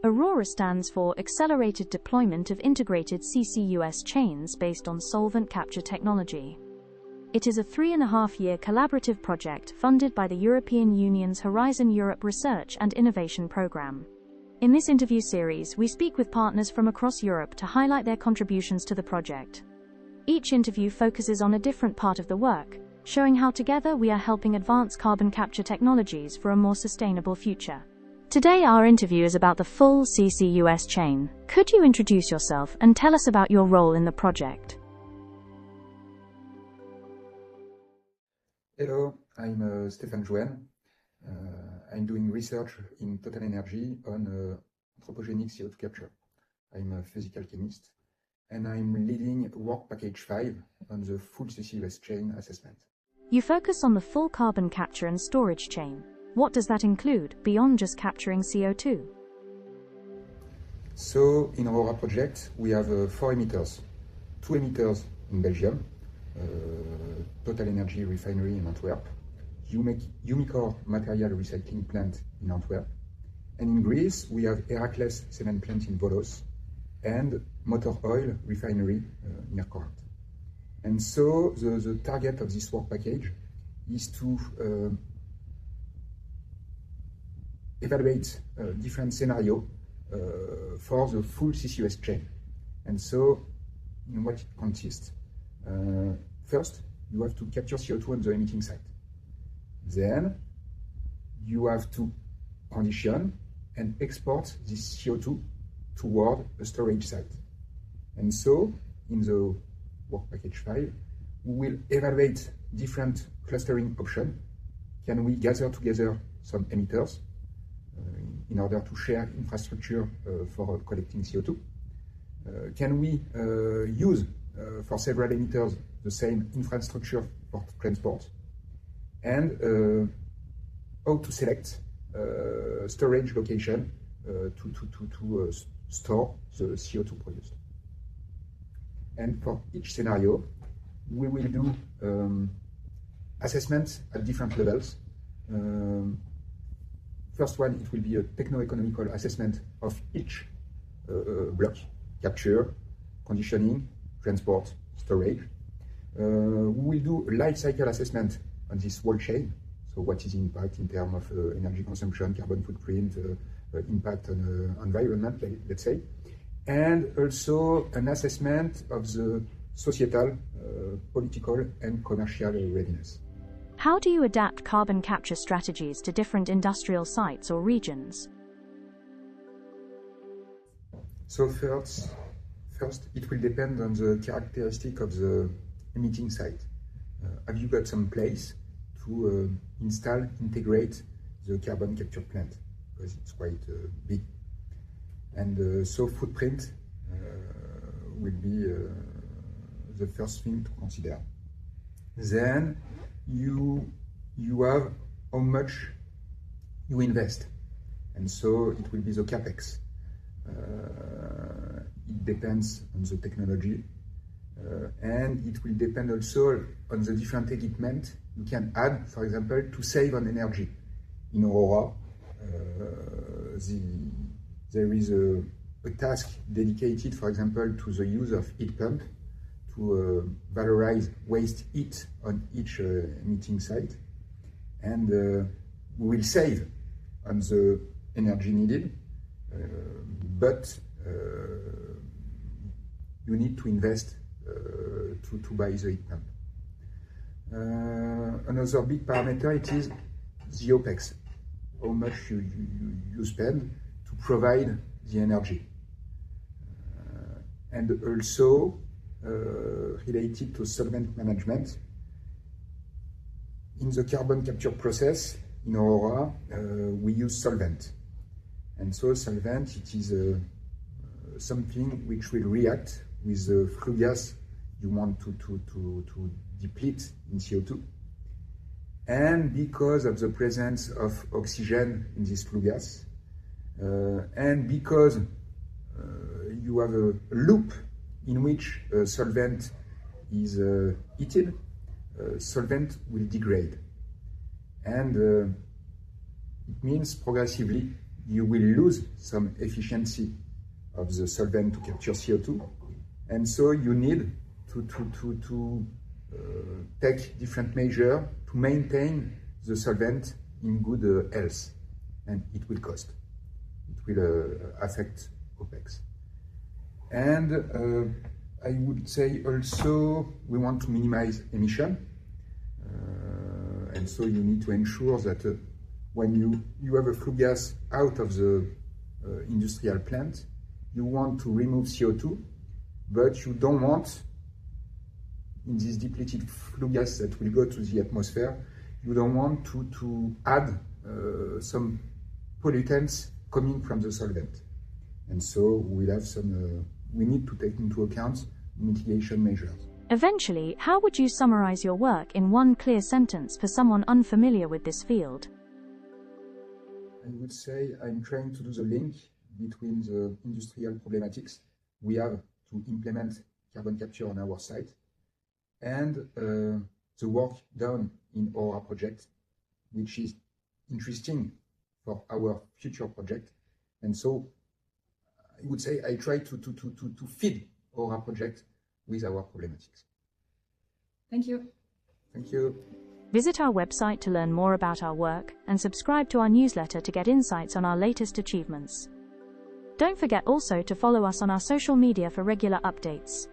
AURORA stands for Accelerated Deployment of Integrated CCUS Chains based on solvent capture technology. It is a 3.5-year collaborative project funded by the European Union's Horizon Europe Research and Innovation Programme. In this interview series, we speak with partners from across Europe to highlight their contributions to the project. Each interview focuses on a different part of the work, showing how together we are helping advance carbon capture technologies for a more sustainable future. Today our interview is about the full CCUS chain. Could you introduce yourself and tell us about your role in the project? Hello, I'm Stéphane Jouenne. I'm doing research in Total Energy on anthropogenic CO2 capture. I'm a physical chemist, and I'm leading work package 5 on the full CCUS chain assessment. You focus on the full carbon capture and storage chain. What does that include, beyond just capturing CO2? So, in our project, we have 4 emitters. 2 emitters in Belgium, Total Energy refinery in Antwerp, Umicore material recycling plant in Antwerp, and in Greece, we have Heracles cement plant in Volos, and motor oil refinery near Corinth. And so, the target of this work package is to evaluate different scenarios for the full CCUS chain. And so, in what it consists? First, you have to capture CO2 on the emitting site. Then, you have to condition and export this CO2 toward a storage site. And so, in the work package 5, we will evaluate different clustering options. Can we gather together some emitters in order to share infrastructure for collecting CO2? Can we use for several emitters the same infrastructure for transport? And how to select storage location to store the CO2 produced. And for each scenario, we will do assessments at different levels. First one, it will be a techno-economical assessment of each block: capture, conditioning, transport, storage. We will do a life cycle assessment on this whole chain. So what is the impact in terms of energy consumption, carbon footprint, impact on environment, let's say. And also an assessment of the societal, political and commercial readiness. How do you adapt carbon capture strategies to different industrial sites or regions? So first, it will depend on the characteristic of the emitting site. Have you got some place to integrate the carbon capture plant? Because it's quite big. And so footprint will be the first thing to consider. Then you have how much you invest. And so it will be the capex. It depends on the technology. And it will depend also on the different equipment you can add, for example, to save on energy. In AURORA, there is a task dedicated, for example, to the use of heat pump to valorize waste heat on each emitting site. And we will save on the energy needed, but you need to invest to buy the heat pump. Another big parameter, it is the OPEX, how much you spend to provide the energy. And also related to solvent management. In the carbon capture process, in AURORA, we use solvent. And so solvent, it is something which will react with the flue gas you want to deplete in CO2. And because of the presence of oxygen in this flue gas, and because you have a loop in which solvent is heated, solvent will degrade. And it means progressively you will lose some efficiency of the solvent to capture CO2, and so you need to take different measures to maintain the solvent in good health, and it will cost. It will affect OPEX. And I would say also we want to minimize emission, and so you need to ensure that when you have a flue gas out of the industrial plant, you want to remove CO2, but you don't want, in this depleted flue gas that will go to the atmosphere, you don't want to add some pollutants coming from the solvent. And so we'll have we need to take into account mitigation measures. Eventually, how would you summarize your work in one clear sentence for someone unfamiliar with this field? I would say I'm trying to do the link between the industrial problematics we have to implement carbon capture on our site and the work done in our project, which is interesting for our future project. And so I would say I try to feed our project with our problematics. Thank you. Thank you. Visit our website to learn more about our work and subscribe to our newsletter to get insights on our latest achievements. Don't forget also to follow us on our social media for regular updates.